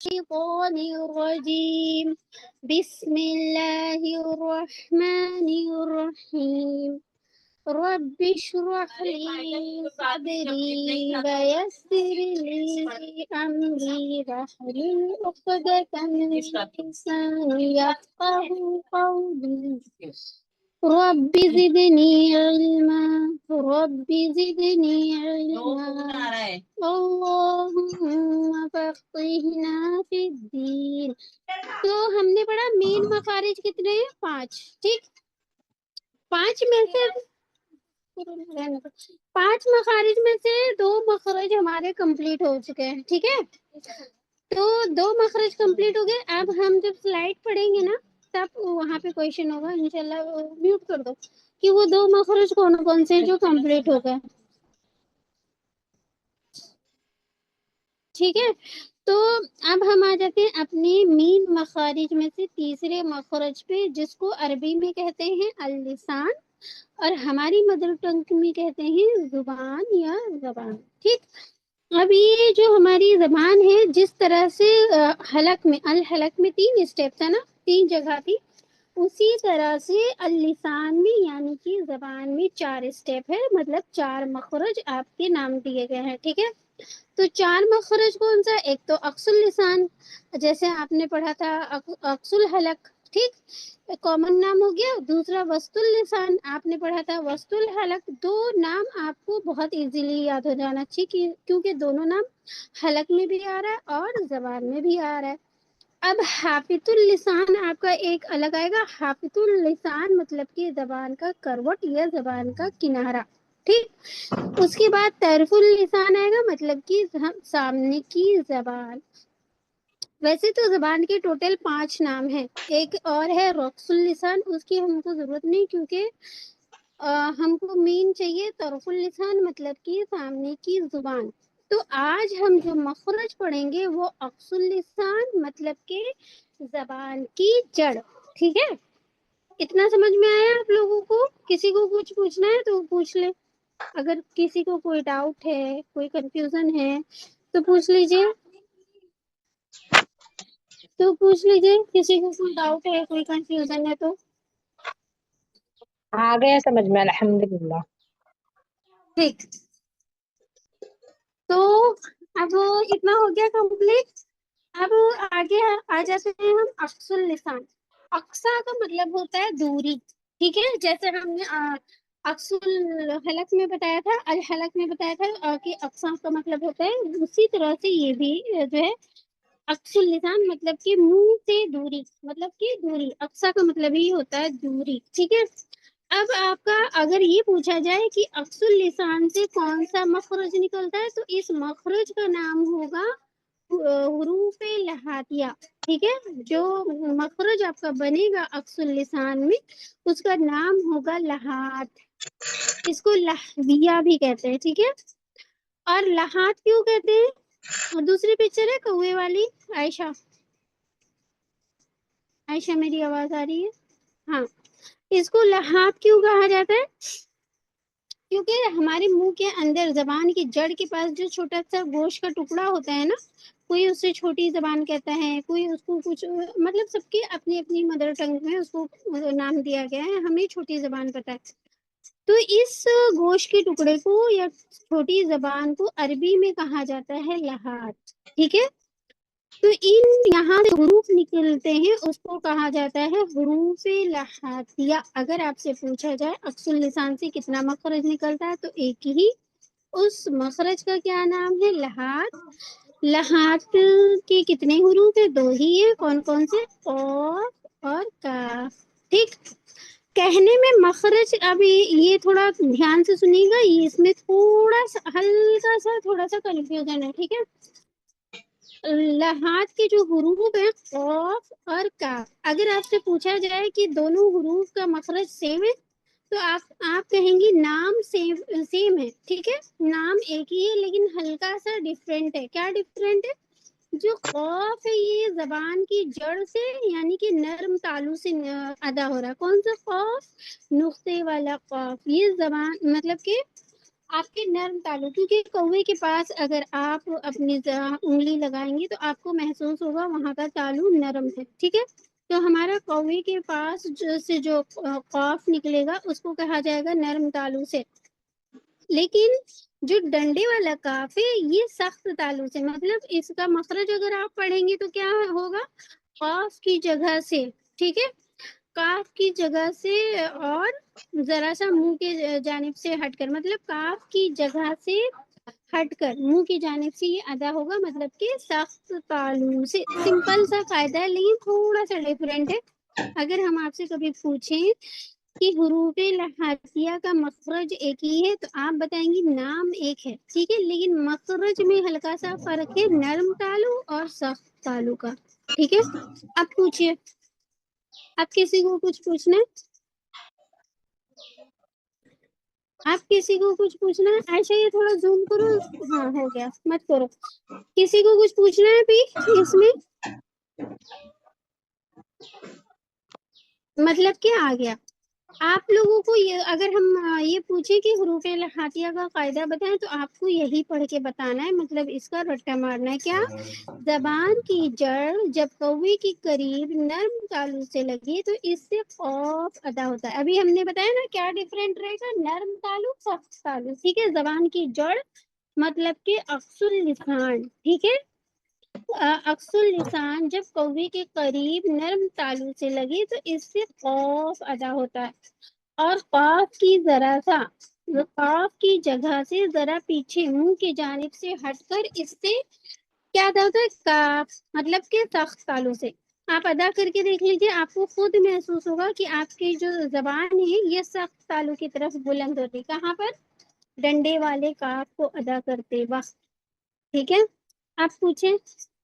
الشيطان الرجيم بسم الله الرحمن الرحيم رب اشرح لي صدري ويسر لي أمري واحلل عقدة من لساني يفقهوا قولي رب زدني علما رب زدني علما اللهم فقهنا في الدين. تو ہم نے پڑھا مین مخارج کتنے ہیں؟ 5. ٹھیک، 5 میں سے 5 مخارج میں سے 2 مخرج ہمارے کمپلیٹ ہو چکے ہیں. ٹھیک ہے، تو 2 مخرج کمپلیٹ ہو گئے. اب ہم جب سلائڈ پڑھیں گے نا تب وہاں پہ کویشچن ہوگا انشاءاللہ. میوٹ کر دو کہ وہ 2 مخرج کون کون سے ہیں جو کمپلیٹ ہو گئے. ٹھیک ہے، تو اب ہم آ جاتے ہیں اپنے مین مخارج میں سے تیسرے مخرج پہ، جس کو عربی میں کہتے ہیں اللسان اور ہماری مدر ٹنگ میں کہتے ہیں زبان یا زبان. ٹھیک، اب یہ جو ہماری زبان ہے، جس طرح سے حلق میں الحلق میں 3 اسٹیپس ہیں نا، 3 جگہ تھی، اسی طرح سے اللسان میں یعنی کہ زبان میں 4 اسٹیپ ہے، مطلب 4 مخرج آپ کے نام دیے گئے ہیں. ٹھیک ہے، تو 4 مخرج کون سا؟ ایک تو اقص اللسان، جیسے آپ نے پڑھا تھا اقص الحلق، ٹھیک، کامن نام ہو گیا. دوسرا وسط اللسان، آپ نے پڑھا تھا وسط الحلق. 2 نام آپ کو بہت ایزیلی یاد ہو جانا چاہیے کیونکہ دونوں نام حلق میں بھی آ رہا ہے اور زبان میں بھی آ رہا ہے. اب حافظ اللسان آپ کا ایک الگ آئے گا. حافظ اللسان مطلب کہ زبان کا کروٹ یا زبان کا کنارہ. ٹھیک، اس کے بعد طرف اللسان آئے گا، مطلب کہ سامنے کی زبان. ویسے تو زبان کے ٹوٹل 5 نام ہیں. ایک اور ہے رقص اللسان، اس کی ہم کو ضرورت نہیں کیونکہ ہم کو مین چاہیے طرف اللسان مطلب کہ سامنے کی زبان. تو آج ہم جو مخرج پڑھیں گے وہ اقص اللسان مطلب کہ زبان کی جڑ. ٹھیک ہے، اتنا سمجھ میں آیا آپ لوگوں کو؟ کسی کو کچھ پوچھنا ہے تو پوچھ لے. اگر کسی کو کوئی ڈاؤٹ ہے، کوئی کنفیوژن ہے تو پوچھ لیجئے. کسی کو کوئی ڈاؤٹ ہے، کوئی کنفیوژن ہے تو. آ گیا سمجھ میں الحمدللہ. ٹھیک، تو اب اتنا ہو گیا کمپلیٹ. اب آگے آ جاتے ہیں ہم اقص اللسان. اقصا کا مطلب ہوتا ہے دوری. ٹھیک ہے، جیسے ہم نے اقص الحلق میں بتایا تھا، الحلق میں بتایا تھا کہ اقصا کا مطلب ہوتا ہے، اسی طرح سے یہ بھی جو ہے اقص اللسان مطلب کہ منہ سے دوری، مطلب کہ دوری. اقصا کا مطلب ہی ہوتا ہے دوری. ٹھیک ہے، اب آپ کا اگر یہ پوچھا جائے کہ اقص اللسان سے کون سا مخرج نکلتا ہے تو اس مخرج کا نام ہوگا حروف لہاتیہ. ٹھیک ہے، جو مخرج آپ کا بنے گا اقص اللسان میں اس کا نام ہوگا لہات. اس کو لہویہ بھی کہتے ہیں. ٹھیک ہے، اور لہات کیوں کہتے ہیں؟ اور دوسری پکچر ہے کوے والی. عائشہ میری آواز آ رہی ہے؟ ہاں، اس کو لہات کیوں کہا جاتا ہے؟ کیونکہ ہمارے منہ کے اندر زبان کی جڑ کے پاس جو چھوٹا سا گوشت کا ٹکڑا ہوتا ہے نا، کوئی اس سے چھوٹی زبان کہتا ہے، کوئی اس کو کچھ، مطلب سب کی اپنی اپنی مدر ٹنگ میں اس کو نام دیا گیا ہے. ہمیں چھوٹی زبان پتہ ہے. تو اس گوشت کے ٹکڑے کو یا چھوٹی زبان کو عربی میں کہا جاتا ہے لہات. ٹھیک ہے، تو یہاں سے حروف نکلتے ہیں اس کو کہا جاتا ہے حروف لہاتیہ. اگر آپ سے پوچھا جائے اقص اللسان سے کتنا مخرج نکلتا ہے تو ایک ہی، اس مخرج کا کیا نام ہے؟ لہات. لہات کے کتنے حروف ہیں؟ 2 ہی ہیں. کون کون سے؟ قاف اور کاف. ٹھیک، کہنے میں مخرج، اب یہ تھوڑا دھیان سے سنیے گا، یہ اس میں تھوڑا سا ہلکا سا تھوڑا سا کنفیوژن ہے. ٹھیک ہے، لہات کے جو حروف ہیں قاف اور کاف، اگر آپ سے پوچھا جائے کہ دونوں حروف کا مخرج سیم ہے تو آپ کہیں گی نام سیم ہے. ٹھیک ہے، نام ایک ہی ہے لیکن ہلکا سا ڈفرینٹ ہے. کیا ڈفرینٹ ہے؟ جو قاف ہے یہ زبان کی جڑ سے یعنی کہ نرم تالو سے ادا ہو رہا ہے. کون سا قاف؟ نقطے والا قاف. یہ زبان مطلب کہ आपके नर्म तालु, क्योंकि कौवे के पास अगर आप अपनी उंगली लगाएंगे तो आपको महसूस होगा वहां का तालु नरम है, ठीक है। तो हमारा कौवे के पास जो कॉफ निकलेगा उसको कहा जाएगा नर्म तालु से। लेकिन जो डंडे वाला काफ है ये सख्त तालु से, मतलब इसका मखरज अगर आप पढ़ेंगे तो क्या होगा, काफ की जगह से, ठीक है, काफ की जगह से और जरा सा मुंह के जानिब से हटकर, मतलब काफ की जगह से हटकर मुंह की जानिब से ये अदा होगा, मतलब कि सख्त तालु से। सिंपल सा कायदा है लेकिन थोड़ा सा डिफरेंट है। अगर हम आपसे कभी पूछें कि हुरूफे लहातिया का मखरज एक ही है तो आप बताएंगी नाम एक है, ठीक है, लेकिन मखरज में हल्का सा फर्क है, नरम तालु और सख्त तालु का, ठीक है। अब पूछिए, आप किसी को कुछ पूछना है, आप किसी को कुछ पूछना है, ऐसे ये थोड़ा जूम करो। हाँ हो गया, मत करो। किसी को कुछ पूछना है भी इसमें, मतलब क्या आ गया आप लोगों को ये, अगर हम ये पूछे कि हरूफ लहातिया का कायदा बताएं तो आपको यही पढ़ के बताना है, मतलब इसका रट्टा मारना है। क्या, जबान की जड़ जब कौवे के करीब नर्म तालु से लगे तो इससे खौफ अदा होता है। अभी हमने बताया ना क्या डिफरेंट रहेगा, नर्म तालु सख्त तालु, ठीक है। जबान की जड़ मतलब कि अक्सुल लिसान, ठीक है। अक्सुल लिसान जब कौवे के करीब नर्म तालु से लगे तो इससे खौफ अदा होता है। और काफ की जरा सा, काफ की जगह से जरा पीछे मुंह की जानिब से हटकर इससे क्या अदा होता है, काफ मतलब के सख्त तालु से। आप अदा करके देख लीजिए, आपको खुद महसूस होगा कि आपकी जो जबान है ये सख्त तालु की तरफ बुलंद होती है। कहाँ पर, डंडे वाले काफ को अदा करते वक्त, ठीक है। आप पूछे,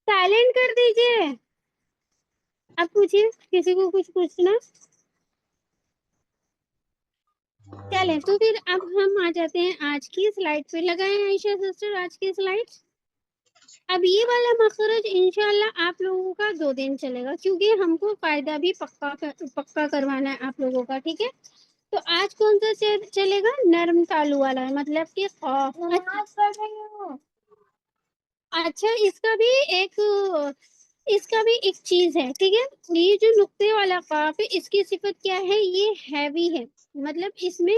साइलेंट कर दीजिए। आप पूछिए, किसी को कुछ पूछना। चलें तो फिर अब हम आ जाते हैं आज की स्लाइड पे। लगाएं आयशा सिस्टर आज की स्लाइड। अब ये वाला मखरज इंशाल्लाह आप लोगों का 2 दिन चलेगा, क्योंकि हमको फायदा भी पक्का करवाना है आप लोगों का, ठीक है। तो आज कौन सा चलेगा, नर्म तालु वाला है, मतलब कि खौफ। अच्छा, इसका भी एक चीज है, ठीक है। ये जो नुक्ते वाला काफ है इसकी सिफत क्या है, ये हैवी है, मतलब इसमें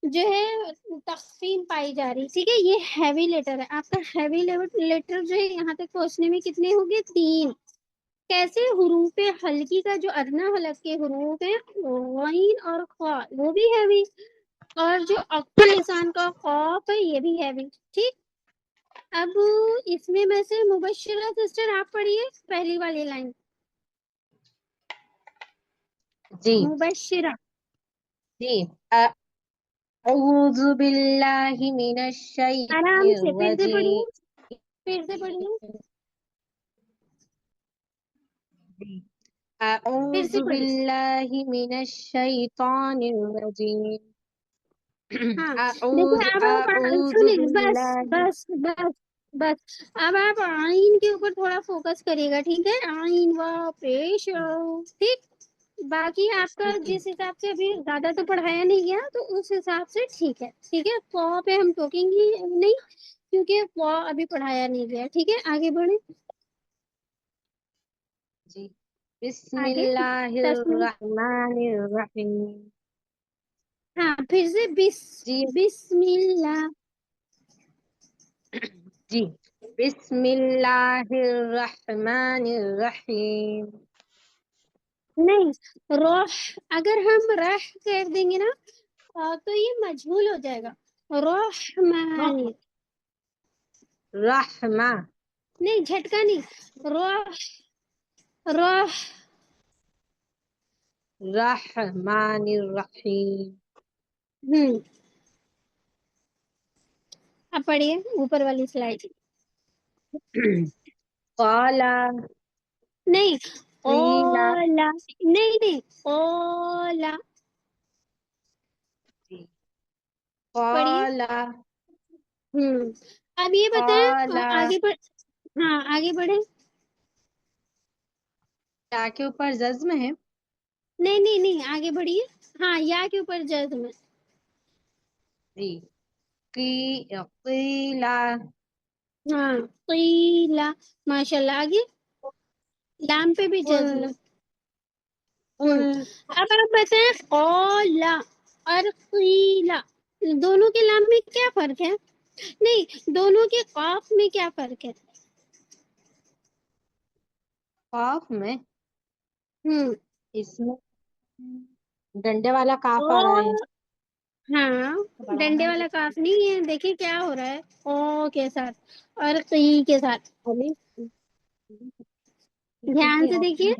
जो है तख्फीम पाई जा रही, ठीक है। ये हैवी लेटर है आपका, हैवी लेटर जो है यहाँ तक पहुंचने में कितने हो गए, 3। कैसे, हुरूफ हल्की का जो अदना हलक के हुरूफ है गईन और खा वो भी हैवी, और जो अक्सुल लिसान का खौफ है ये भी हैवी, ठीक। अब इसमें में से मुबश्शिरा सिस्टर आप पढ़िए पहली वाली लाइन। जी मुबश्शिरा, जी। अऊज़ु बिल्लाहि मिनश आराम शैतानिर से फिर से रजीम। पढ़िए, फिर से पढ़िए, फिर से अऊज़ु पढ़िए। बिल्लाहि मिनश शैतानिर रजीम। हाँ अऊज़ देखिए, अब आप अऊज़ु सुनिए, बस बिल्लाहि। बस बस बस। अब आप आइन के ऊपर थोड़ा फोकस करिएगा, ठीक है। आइन व पेश, ठीक। बाकी आपका जी जिस हिसाब से अभी ज्यादा तो पढ़ाया नहीं गया तो उस हिसाब से ठीक है, ठीक है। प पे हम टोकेंगे नहीं, क्योंकि प अभी पढ़ाया नहीं गया, ठीक है। आगे बढ़े, जी। आगे तस्मीम। बिस्मिल्लाहिर्रहमानिर्रहीम। हाँ फिर से जी बिस्मिल्लाह। जी। बिस्मिल्लाहिर्रहमानिर्रहीम। नहीं, रोह, अगर हम रह कर देंगे ना तो ये मजहूल हो जाएगा। रोहमानी, रहमा। नहीं झटका नहीं, रोह, रोह। रहमानिर्रहीम। अब पढ़िए ऊपर वाली स्लाइड। काला नहीं, कीला। ओला, नहीं नहीं, ओला। पढ़िए। काला अब ये बताएं काला। आगे बढ़, हाँ आगे बढ़े। क्या के ऊपर जज्म है? नहीं नहीं नहीं, आगे बढ़िए। हाँ या के ऊपर जज्म है। जी। قیلا. हाँ قीला, माशाल्लाह. आगे लाम पे भी जज्म. قل قل. अब आप बताएं कौला और قीला, दोनों के लाम में क्या फर्क है? नहीं, दोनों के काफ में क्या फर्क है? काफ में, हम्म. इसमें डंडे वाला काफ आ रहा है. और हाँ, डंडे वाला काफ नहीं है. देखिए क्या हो रहा है, ओ के साथ और की के साथ. अलिफ. ध्यान से देखिए.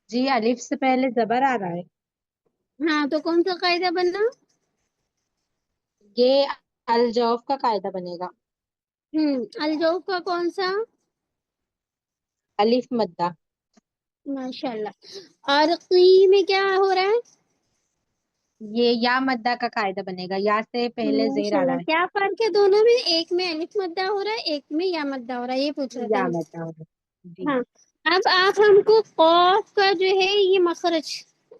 जी, अलिफ से पहले जबर आ रहा है. हाँ, तो कौन सा कायदा बनना? ये अलजौफ का कायदा बनेगा. अलजौफ का कौन सा? अलिफ मद्दा. माशाल्लाह. और की में क्या हो रहा है? ये या मद्दा का कायदा बनेगा. या से पहले जेर आ रहा माशाल्लाह. है. क्या फर्क है दोनों में? एक में अलिफ मद्दा हो रहा है, एक में या मद्दा हो रहा है, ये पूछ रहे थे या हम. मद्दा हो रहा है. जी. हाँ. अब आप हमको कौफ का जो है ये मखरज,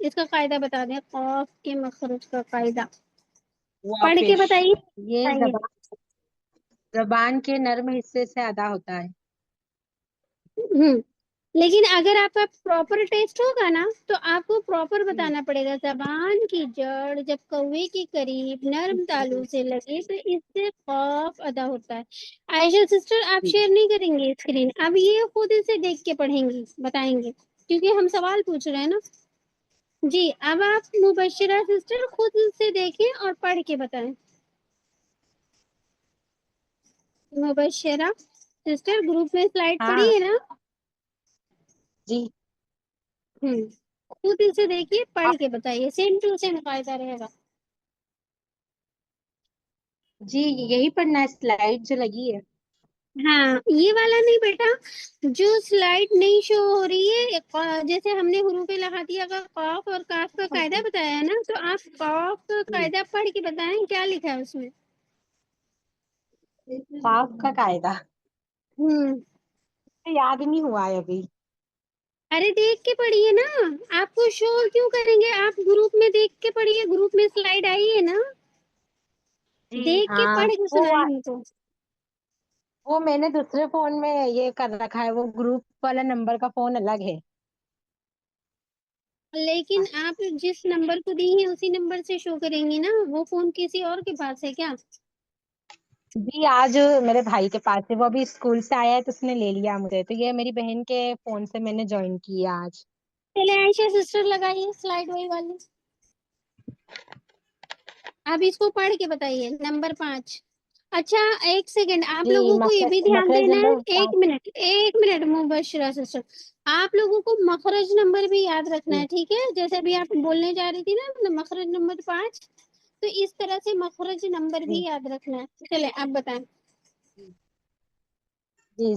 इसका कायदा बता दें. कौफ के मखरज का कायदा पढ़ के वापिश. बताइए. ये बताइए. जबान के नर्म हिस्से से अदा होता है. हम्म. लेकिन अगर आपका प्रॉपर टेस्ट होगा ना, तो आपको प्रॉपर जी. बताना पड़ेगा. जबान की जड़ जब कौवे के करीब नर्म तालू से लगे तो इससे खौफ अदा होता है. आयशा सिस्टर, आप जी. शेयर नहीं करेंगे स्क्रीन? अब ये खुद से देख के पढ़ेंगी, बताएंगे, क्योंकि हम सवाल पूछ रहे हैं ना. जी. अब आप मुबश्शिरा सिस्टर खुद से देखें और पढ़ के बताएं. मुबश्शिरा सिस्टर ग्रुप में स्लाइड पढ़ी हाँ. है ना? जी. हम्म. खुद से देखिए, पढ़ आप. के बताइए, सेम टू सेम कायदा रहेगा. जी, यही पढ़ना है, स्लाइड जो लगी है. हाँ, ये वाला नहीं बेटा, जो स्लाइड नहीं शो हो रही है. जैसे हमने हुरूफे लहातिया का कॉफ और काफ का कायदा बताया है ना, तो आप कॉफ का जी. कायदा पढ़ के बताएं क्या लिखा है उसमें. काफ का कायदा हम्म. याद नहीं हुआ है अभी. अरे देख के पढ़िए ना. आपको शोर क्यों करेंगे? आप ग्रुप में देख के पढ़िए, ग्रुप में स्लाइड आई है ना. जी देख के हाँ. पढ़ के सुनाए हमको. वो मैंने दूसरे फोन में ये कर रखा है, वो ग्रुप वाला नंबर का फोन अलग है. लेकिन आप जिस नंबर को दी है उसी नंबर से शो करेंगी ना. वो फोन किसी और के पास है क्या? जी, आज मेरे भाई के पास है, वो अभी स्कूल से आया है तो उसने ले लिया मुझे, तो ये मेरी बहन के फोन से मैंने ज्वाइन किया आज. चले आयशा सिस्टर लगाइए स्लाइड वही वाली. आप इसको पढ़ के बताइए, नंबर 5. अच्छा, एक सेकंड, आप जी. लोगों को ये भी ध्यान मखरज देना है. नंबर एक 5. मिनट, एक मिनट मुबश्शिरा सिस्टर, आप लोगों को मखरज नंबर भी याद रखना जी. है, ठीक है? जैसे अभी आप बोलने जा रही थी ना, मखरज नंबर 5, तो इस तरह से मखरज नंबर भी जी. याद रखना है. चले आप बताएं. जी. बताइए.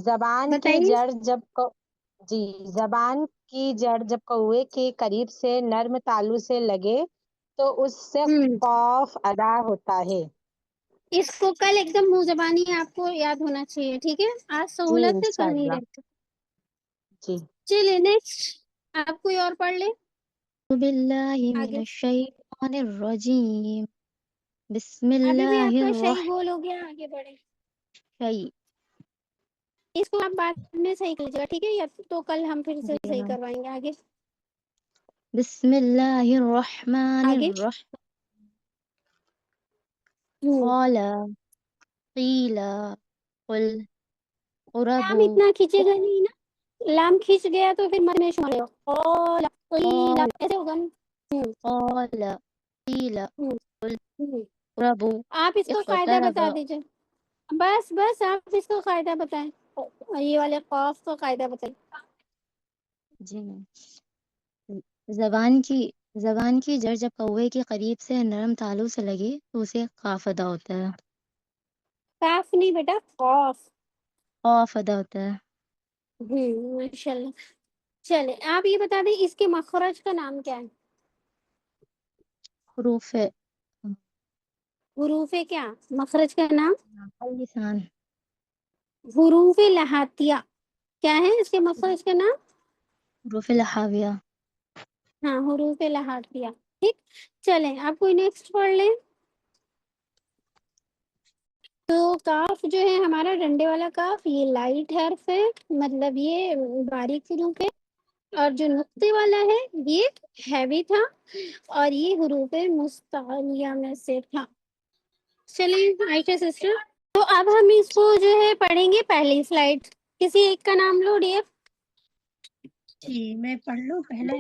जी, जबान की जड़ जब कौवे के करीब से नर्म तालू से लगे तो उससे हम्म. खौफ अदा होता है. इसको कल एकदम मुंह जबानी आपको याद होना चाहिए, ठीक है? आज जी, सहूलत है, कल नहीं इंशाल्लाह. रहती. जी. चलिए नेक्स्ट, आप कोई और पढ़ ले. बिल्लाहि आगे. मिनश शैतानिर रजीम अभी भी बिस्मिल्लाहिर आपका सही रहमानिर गोल हो गया, आगे बढ़े. रहीम। इसको आप बाद में सही कर लीजिएगा, ठीक है? या तो कल हम फिर से जी सही हाँ। करवाएंगे. आगे. बिस्मिल्लाहिर रहमानिर आगे. रहीम। हम्म. क़ाला क़ीला क़ुल लाम क़ुरबू इतना खींचेगा नहीं ना. लाम खींच गया तो फिर मत में शुमार होगा. ओ लकीला क़ाल ऐसे होगा ना. हम्म. क़ाला क़ीला हम्म. क़ुल हम्म. क़ुरबू आप इसको कायदा इक़्तरब। बता दीजिए. बस बस आप इसको कायदा बताएं. ये वाले खौफ का कायदा बताएं. जी। जबान की जबान की जड़ जब कौवे के करीब से नरम तालू से लगे तो उसे काफ अदा होता है। काफ नहीं बेटा, खौफ. खौफ अदा होता है। माशाल्लाह. चले आप ये बता दें, इसके मखरज का नाम क्या है? हरूफ हुरूफ क्या, मखरज का नाम? लिसान हुरूफ लहातिया. क्या है इसके मखरज का नाम? हरूफ लहाविया। हाँ, हुरूफ लहातिया. ठीक. चले आप कोई नेक्स्ट पढ़ लें. تو کاف جو ہے ہمارا ڈنڈے والا کاف، یہ لائٹ حرف ہے، مطلب یہ باریک حروف ہے، اور جو نقطے والا ہے یہ ہیوی تھا، اور یہ حروف مستعلیہ میں سے تھا. چلیں عائشہ سسٹر، تو اب ہم اس کو جو ہے پڑھیں گے پہلی سلائڈ. کسی ایک کا نام لو ڈیئر. جی میں پڑھ لوں پہلے.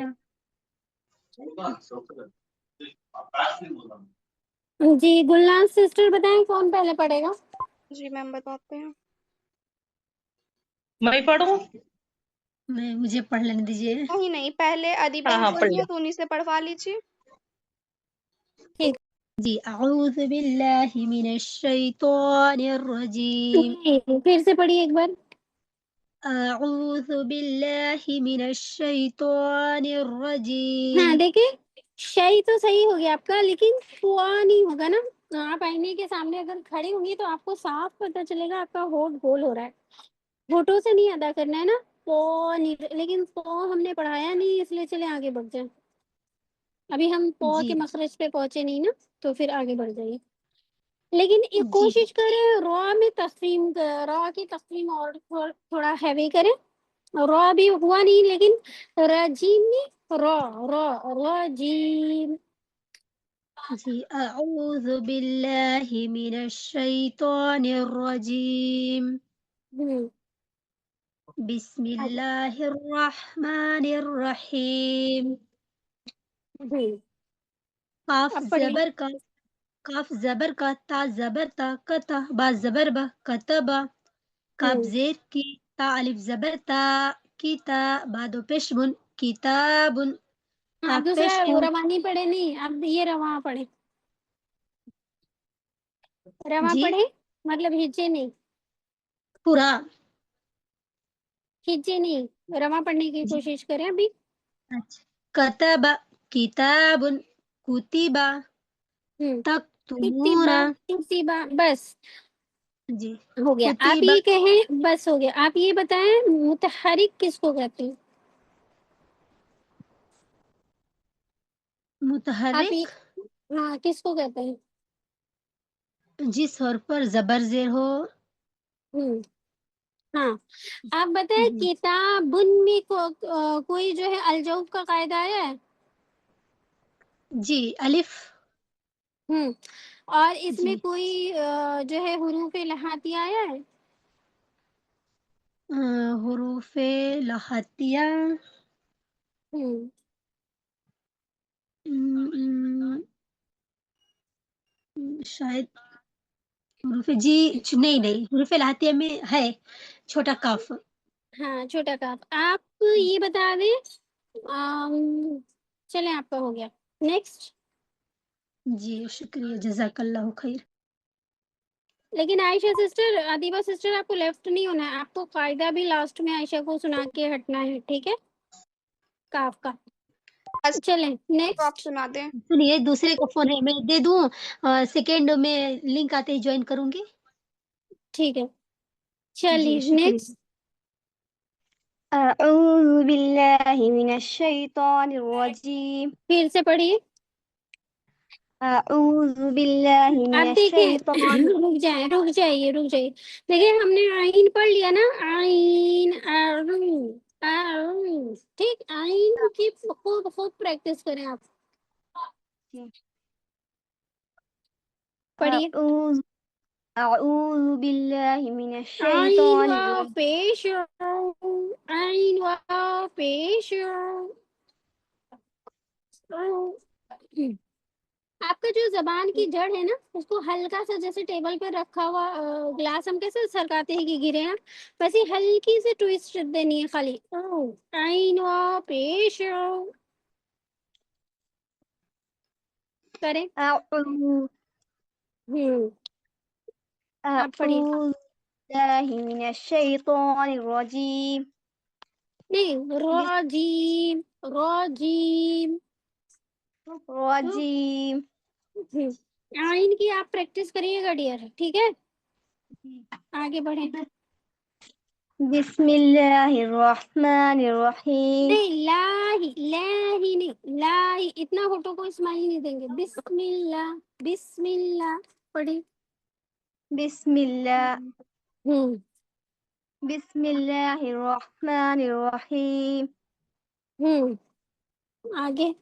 جی گلناز سسٹر بتائیں کون پہلے پڑھے گا. جی میم بتاتے ہیں. میں پڑھوں؟ مجھے پڑھ لینے دیجیے. نہیں پہلے ادیبہ ہاں پڑھ بولی لیں. ہے تو انہیں سے پڑھوا لیجیے. ٹھیک. جی اعوذ باللہ من الشیطان الرجیم. پھر سے پڑھیے ایک بار. اعوذ باللہ من الشیطان ہاں الرجیم. دیکھیں شے تو صحیح ہو گیا آپ کا، لیکن پوا نہیں ہوگا نا. آپ آئینے کے سامنے اگر کھڑی ہوں گی تو آپ کو صاف پتہ چلے گا آپ کا ہونٹ گول ہو رہا ہے. ہونٹوں سے نہیں ادا کرنا ہے نا، پو نہیں، لیکن پو ہم نے پڑھایا نہیں اس لیے چلے آگے بڑھ جائیں. ابھی ہم پو جی کے مخرج پہ پہنچے نہیں نا، تو پھر آگے بڑھ جائیے. لیکن ایک جی کوشش کریں را میں تقسیم، را کی تقسیم اور تھوڑا ہیوی کریں. را بھی ہوا نہیں، لیکن رجیم نہیں، را را رجیم. جی اعوذ باللہ من الشیطان الرجیم. ہوں بسم اللہ الرحمن الرحیم. قاف اب پڑھیے. زبر کا، کاف زبر کا، تا زبر تا، کتا با زبر با، کتبا. کاف زیر کی، تا الف زبر تا، کتا با دو پیش بن، کتابن. آپ کاف دوسرا پیش کون، روانی پڑھے نہیں، اب یہ رواں پڑھے. رواں جی پڑھے مطلب ہچے نہیں، پورا. ہچے نہیں، رواں پڑھنے کی جی کوشش کریں ابھی. اچھا. کتبا کتابن، کتبا تکتمون. کتبہ بس جی ہو گیا. آپ کتبا یہ کہیں بس ہو گیا. آپ یہ بتائیں متحرک کس کو کہتے ہیں. آپ متحرک، ہاں کس کو کہتے ہیں. جس حرف پر زبر زیر ہو. ہاں آپ بتائیں کتابن میں کوئی جو ہے الجوف کا قاعدہ آیا ہے. جی الف. اور اس جی میں کوئی جو ہے حروف لہاتیہ آیا ہے. حروف لہاتیہ ہوں شاید حروف، جی نہیں حروف لہاتیہ میں ہے چھوٹا کاف. ہاں چھوٹا کاف. آپ یہ بتا دیں چلیں آپ کا ہو گیا. نیکسٹ. جی شکریہ جزاک اللہ خیر. لیکن عائشہ سسٹر، ادیبہ سسٹر، آپ کو لیفٹ نہیں ہونا ہے. آپ کو قاعدہ بھی لاسٹ میں عائشہ کو سنا کے ہٹنا ہے، ٹھیک ہے، کاف کا. چلیں تو آپ نیکسٹ. سنا دیں. سنیے دوسرے کا فون ہے، میں دے دوں، سیکنڈ میں لنک آتے ہی جوائن کروں گی. ٹھیک ہے جی چلیے شکریہ. نیکسٹ. اعوذ باللہ من الشیطان الرجیم. پھر سے پڑھیے. اعوذ باللہ من آپ دیکھیں الشیطان. رک جائیے. دیکھیں ہم نے آئین پڑھ لیا نا، آئین ٹھیک. آئین کی خوب پریکٹس کریں آپ. پڑھیے. اعوذ باللہ من آئین الشیطان واو الرجیم. پیش آئین واو پیش. آپ کا جو زبان کی جڑ ہے نا، اس کو ہلکا سا جیسے ٹیبل پہ رکھا ہوا گلاس ہم کیسے سرکاتے ہیں کہ گرے ہیں، ویسے ہلکی سی ٹویسٹ دینی ہے خالی. آئین واو پیش کریں. اعوذ آپ پڑھیے. باللہ من الشیطان الرجیم. نہیں راجیم راجیم. رجیم. آئین کی آپ پریکٹس کریے گا ڈیئر، ٹھیک ہے. آگے بڑھیں. بسم اللہ الرحمن الرحیم. نہیں لا ہی نہیں، لا ہی اتنا ہوٹوں کو اسماعیل نہیں دیں گے. بسم اللہ بسم اللہ پڑھی. Bismillah. हम्म Bismillahirrahmanirrahim. आगे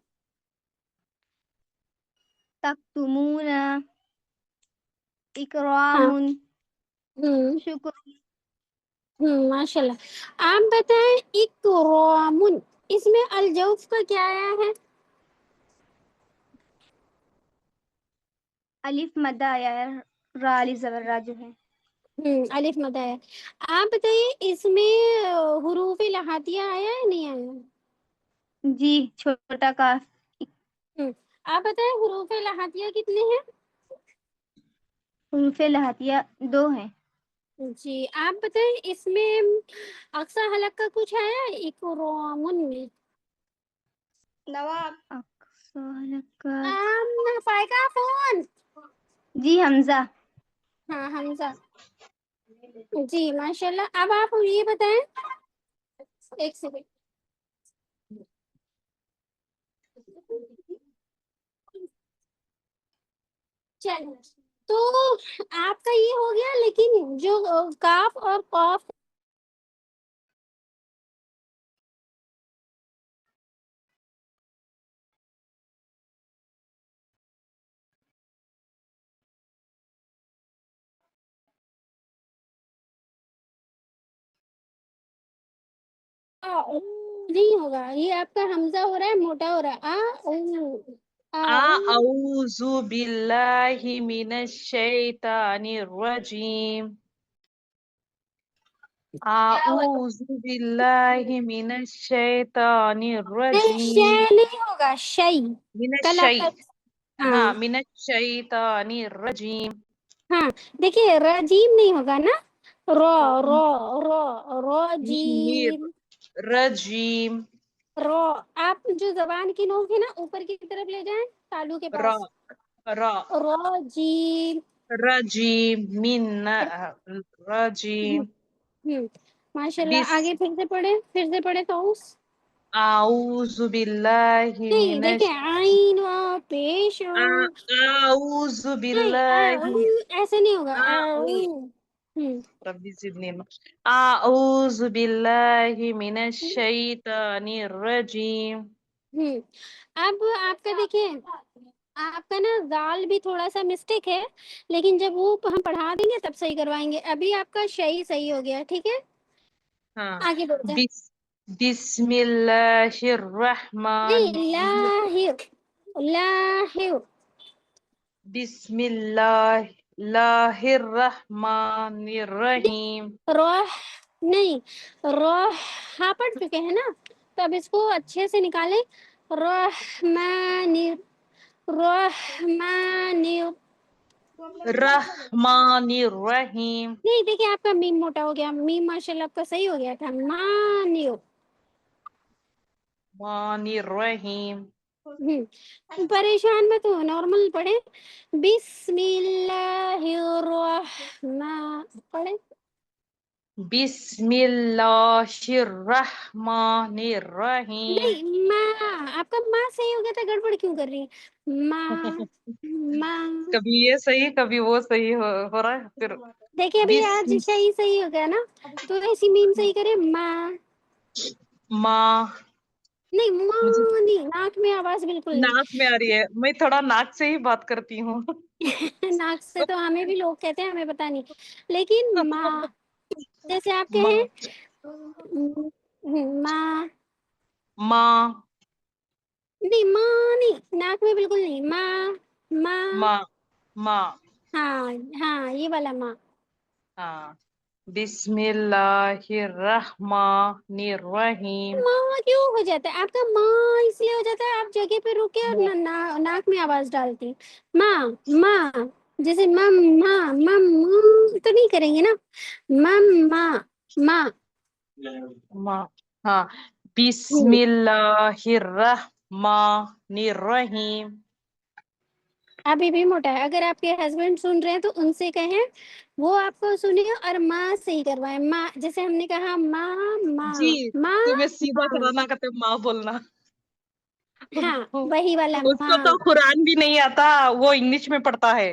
Taktumuna. हाँ Ikramun. हम्म Shukr. माशाल्लाह। आप बताएं इकरामुन, इसमें अलजौफ का क्या आया है? अलिफ मदा आया है, रा अलिफ ज़बर रा जो है। अलिफ मद है। आप बताइए इसमें हुरूफ लहातिया आया है नहीं आया? जी, छोटा काफ। हम्म, आप बताएं हुरूफ लहातिया कितने हैं? हुरूफ़े लहातिया 2 हैं। जी आप बताएं इसमें अक्सा हलक का कुछ आया है इकरामुन में? नवाब अक्सा लका। फायका फोन। जी हमजा। हाँ हमजा। जी माशाल्लाह। अब आप ये बताएं, एक सेकंड। चलो तो आपका ये हो गया, लेकिन जो काफ और कॉफ नहीं होगा, ये आपका हमजा हो रहा है, मोटा हो रहा है। अऊज़ु बिल्लाहि मिनश शैतानिर रजीम। अऊज़ु बिल्लाहि मिनश शैतानिर नहीं रजीम। शै नहीं होगा, शै। मिनश कल शै, आपका हाँ, हाँ मिनश शैतानिर रजीम। हाँ देखिए रजीम नहीं होगा ना, रो रो रो मीर रोजीम रजीम। रो। आप जो जबान की नोक है ना ऊपर की तरफ ले जाएं, तालू के रा पास। रा रोजीम। रजीम मिन रजीम। माशाल्लाह। बिस आगे फिर से पढ़े तो उस अऊज़ु बिल्लाहि नहीं मिनश देखिए आइन व पेश अऊज़ु नहीं बिल्लाहि ऐसे नहीं होगा। हम्म रब्बी ज़िदनी अऊज़ु बिल्लाहि मिनश शैतानिर रजीम। अब आपका देखिए, आपका ना जाल भी थोड़ा सा मिस्टेक है, लेकिन जब वो हम पढ़ा देंगे तब सही करवाएंगे। अभी आपका सही सही हो गया, ठीक है। हाँ, आगे बढ़ते हैं। बिस्मिल्लाहिर नहीं रहमान लाहिर लाहिर बिस्मिल्लाहिर रहमानिर रहीम। रोह नहीं, रोह हाँ पढ़ चुके हैं ना, तो अब इसको अच्छे से निकालें। रहमानिर रहमानिर रहमानिर रहीम। नहीं देखिए आपका मीम मोटा हो गया, मीम माशाल्लाह आपका सही हो गया था। मानियो मानिर रहीम। परेशान मत हो, नॉर्मल पढ़े। बिस्मिल्लाहिर्रहमान पढ़े। बिस्मिल्लाहिर रहमानिर रहीम। नहीं माँ, आपका माँ सही हो गया था, गड़बड़ क्यों कर रही है? माँ माँ कभी ये सही कभी वो सही हो रहा है फिर। देखिए अभी आज बिस्म सही सही हो गया ना, तो ऐसी मीम सही करे। माँ माँ। नहीं, मुझे माँ नहीं, नाक में आवाज बिल्कुल नहीं। नाक में आ रही है, मैं थोड़ा नाक से ही बात करती हूँ। नाक से तो हमें भी लोग कहते हैं, हमें पता नहीं, लेकिन माँ जैसे आप कहें माँ माँ माँ नहीं, माँ नहीं, नाक में बिल्कुल नहीं। माँ माँ माँ माँ। हाँ हाँ ये वाला माँ। हाँ, बिस्मिल्लाहिर रहमानिर रहीम। माँ क्यों हो जाता है आपका? माँ इसलिए हो जाता है, आप जगह पे रुके और नाक में आवाज डालती। माँ माँ जैसे मम माँ मम तो नहीं करेंगे ना। मम माँ माँ। माँ, हाँ, बिस्मिल्लाहिर रहमानिर रहीम। अभी भी मोटा है। अगर आपके हस्बैंड सुन रहे हैं तो उनसे कहें वो आपको सुनिए और माँ से ही करवाएं। माँ जैसे हमने कहा माँ जी, माँ माँ तुम्हें सीधा माँ। कराना कहते माँ बोलना। हाँ वही वाला उसको माँ। तो कुरान भी नहीं आता, वो इंग्लिश में पढ़ता है।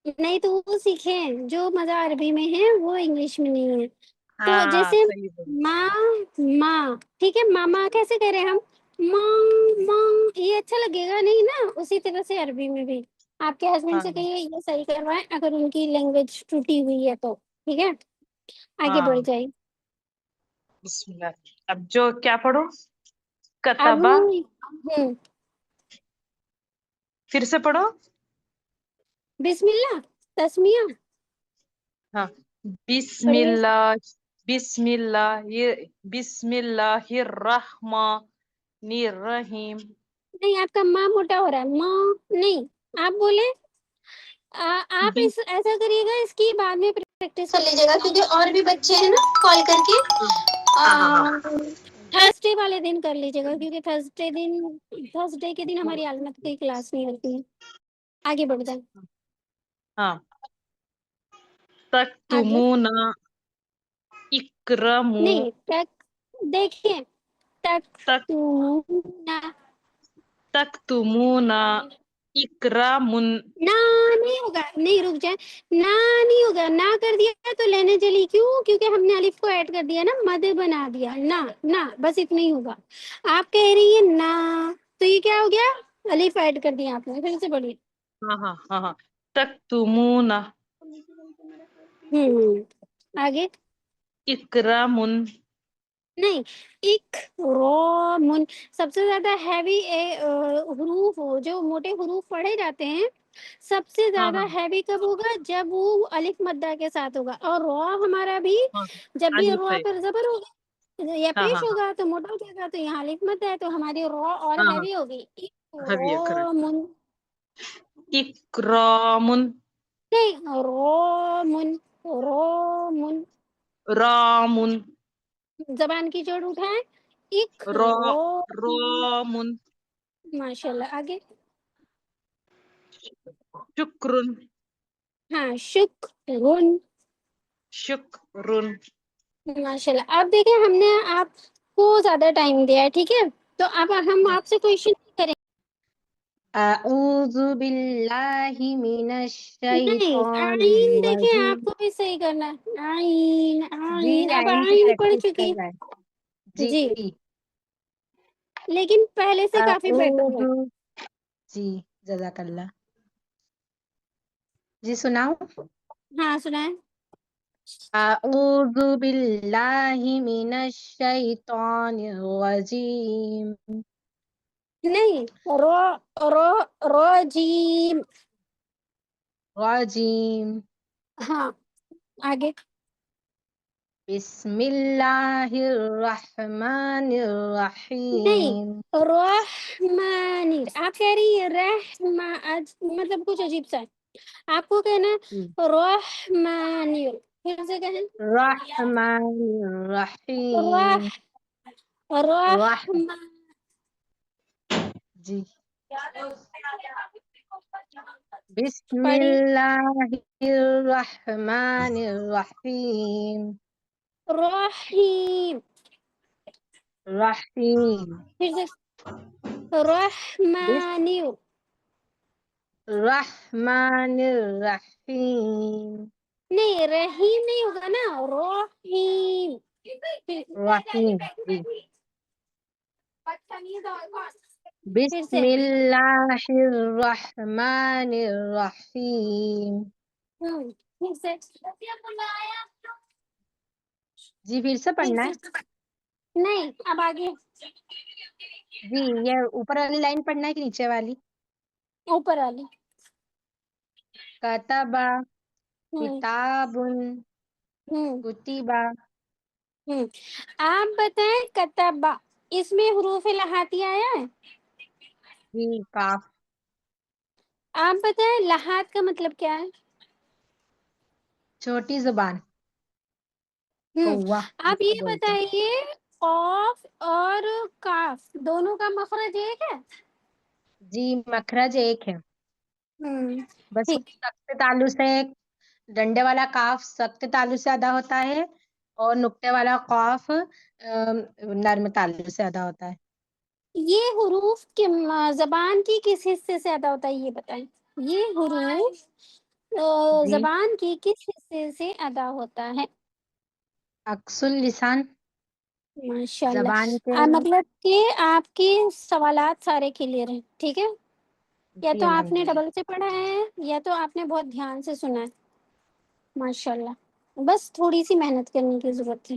نہیں تو وہ سیکھیں، جو مزہ عربی میں ہے وہ انگلش میں نہیں ہے. تو ہاں جیسے صحیح بول. ماں ٹھیک ہے، ماما کیسے کریں ہم؟ ماں ماں، یہ اچھا لگے گا نہیں نا. اسی طرح سے عربی میں بھی آپ کے ہسبینڈ ہاں سے کہیے یہ صحیح کروائیں اگر ان کی لینگویج ٹوٹی ہوئی ہے تو. ٹھیک ہے، آگے ہاں. بڑھ جائیں. بسم اللہ. اب جو کیا پڑھو؟ اب کتبہ. پھر سے پڑھو. بسم اللہ تسمیہ ہاں. بسم پڑھیے. اللہ. بسم اللہ. بسم اللہ الرحمن الرحیم. نہیں، آپ کا ماں موٹا ہو رہا ہے. ماں نہیں، آپ بولیں. آپ ایسا کریے گا، اس کی بعد میں پریکٹس کر لیجیے گا کیونکہ اور بھی بچے ہیں نا کال کر کے. ہاں ہاں ہاں. تھرسڈے والے دن کر لیجیے گا کیونکہ تھرسڈے کے دن ہماری علمت کی کلاس نہیں ہوتی ہے. آگے بڑھ جائیں. ہاں. آگے تکتمون اکرمو. نہیں، دیکھیں تک تکتمون تکتمون اکرامن. نہ نہیں ہوگا، نہیں رک جائے. نہ نہیں ہوگا، نہ کر دیا تو لینے چلی. کیوں؟ کیونکہ ہم نے الف کو ایڈ کر دیا نا، مد بنا دیا. نہ بس اتنا ہی ہوگا. آپ کہہ رہی ہیں نہ، تو یہ کیا ہو گیا؟ الف ایڈ کر دیا آپ نے. پھر سے پڑھیے. ہاں ہاں ہاں ہاں. تکتمون آگے اکرامن. نہیں، اکرامن سب سے زیادہ ہیوی حروف جو موٹے حروف پڑھے جاتے ہیں، سب سے ہاں زیادہ ہاں ہیوی کب ہوگا؟ جب وہ الف مدہ کے ساتھ ہوگا. اور را ہمارا بھی ہاں. جب بھی الف را ہے. پر زبر ہوگا یا ہاں پیش ہاں ہاں ہوگا تو موٹا ہو جائے گا. تو یہاں الف مد ہے تو ہماری را اور ہاں ہاں. ہیوی ہوگی. حوی ہے correct. اکرامن اکرامن. نہیں، رامن رامن. زبان کی جوڑ اٹھائیں. را اکرامن. رامن. ماشاء اللہ. آگے شکرن. ہاں، شکرن. شکرن. ماشاء اللہ. اب دیکھیں ہم نے آپ کو زیادہ ٹائم دیا ہے، ٹھیک ہے؟ تو اب ہم آپ سے کویشچن کریں. اعوذ باللہ من نہیں، الشیطان آئین دیکھیں آپ الرجیم. کو بھی صحیح کرنا ہے. آئین جی آئین، اب آئین کی آئین پڑھ پریکٹس چکی. کر رہا ہے جی، جی. لیکن پہلے سے کافی بیٹر اعوذ. ہے. جی جزاک اللہ. جی سناؤ. ہاں سنائیں. اعوذ باللہ من الشیطان الرجیم. نہیں، رجیم. رجیم. ہاں، آگے. بسم اللہ الرحمن نہیں، الرحیم. رحمانی. آپ کہہ رہی ہیں مطلب کچھ عجیب سا ہے. آپ کو کہنا ہے رحمانی. پھر سے کہیں. رحمن الرحیم. رح رحمان. جی. بسم پڑھی. اللہ الرحمن الرحیم. رحیم. رحیم. پھر سے بسم رحمانی. الرحمن الرحیم. نہیں، رحیم نہیں ہوگا نا، رحیم. رحیم. جی. پھر سے بسم اللہ الرحمن الرحیم. پھر سے. جی پھر سے پھر پڑھنا سے. ہے. نہیں، اب آگے. جی یہ اوپر والی لائن پڑھنا ہے کہ نیچے والی؟ اوپر والی. کتبا. ہوں کتابن. ہوں کتبا. آپ بتائیں کتبہ اس میں حروف لہاتی آیا ہے؟ جی کاف. آپ بتائیں لہات کا مطلب کیا ہے؟ چھوٹی زبان. ہوں قوہ اس آپ کو یہ بولتے ہیں. بتائیے، قاف اور کاف دونوں کا مخرج ایک ہے؟ جی مخرج ایک ہے. ہوں بس وہ ٹھیک. سخت تالو سے ڈنڈے والا کاف سخت تالو سے ادا ہوتا ہے اور نقطے والا قاف نرم تالو سے ادا ہوتا ہے. یہ حروف زبان کی کس حصے سے ادا ہوتا ہے یہ بتائیں. یہ حروف جی زبان کی کس حصے سے ادا ہوتا ہے؟ اقصل لسان ماشاء اللہ. زبان کے مطلب کہ آپ کے سوالات سارے کلیئر ہیں. ٹھیک ہے. یا جی تو آپ نے الحمدللہ. ڈبل سے پڑھا ہے یا تو آپ نے بہت دھیان سے سنا ہے. ماشاء اللہ. بس تھوڑی سی محنت کرنے کی ضرورت ہے.